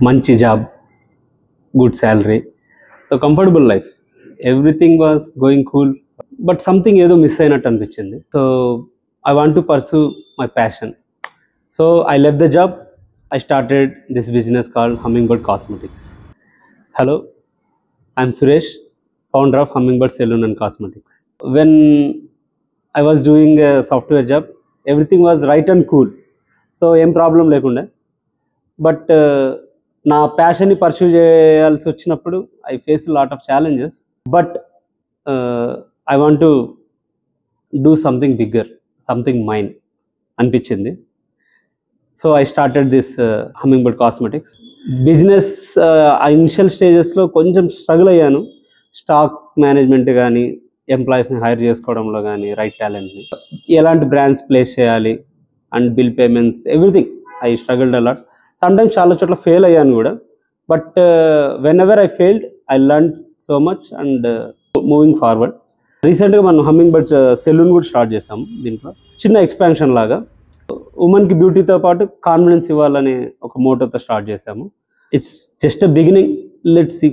మంచి job, good salary, so comfortable life. Everything was going cool, but something ఏదో miss అయినట్టు అనిపించింది. So I want to pursue my passion. So I left the job. I started this business called Hummingbird Cosmetics. Hello, I'm Suresh, founder of Hummingbird Saloon and Cosmetics. When I was doing a software job, everything was right and cool. So ఏం problem లేకుండా, but నా ప్యాషన్ని pursue చేయాల్సి వచ్చినప్పుడు I face lot of challenges, but I want to do something bigger, something mine అనిపించింది. So I started this hummingbird cosmetics business. ఆ initial స్టేజెస్లో కొంచెం స్ట్రగుల్ అయ్యాను, స్టాక్ మేనేజ్మెంట్ కానీ, ఎంప్లాయీస్ని హైర్ చేసుకోవడంలో కానీ, రైట్ టాలెంట్ని, ఎలాంటి బ్రాండ్స్ ప్లేస్ చేయాలి and bill payments, everything I struggled a lot. Sometimes చాలా చోట్ల ఫెయిల్ అయ్యాను కూడా, but whenever I failed I learn so much and moving forward. రీసెంట్గా మనం హమ్మింగ్బర్డ్ సెలూన్ కూడా స్టార్ట్ చేసాము. దీంట్లో చిన్న ఎక్స్పాన్షన్ లాగా ఉమెన్కి బ్యూటీతో పాటు కాన్ఫిడెన్స్ ఇవ్వాలని ఒక మోటోతో స్టార్ట్ చేసాము. It's just a beginning, let's see.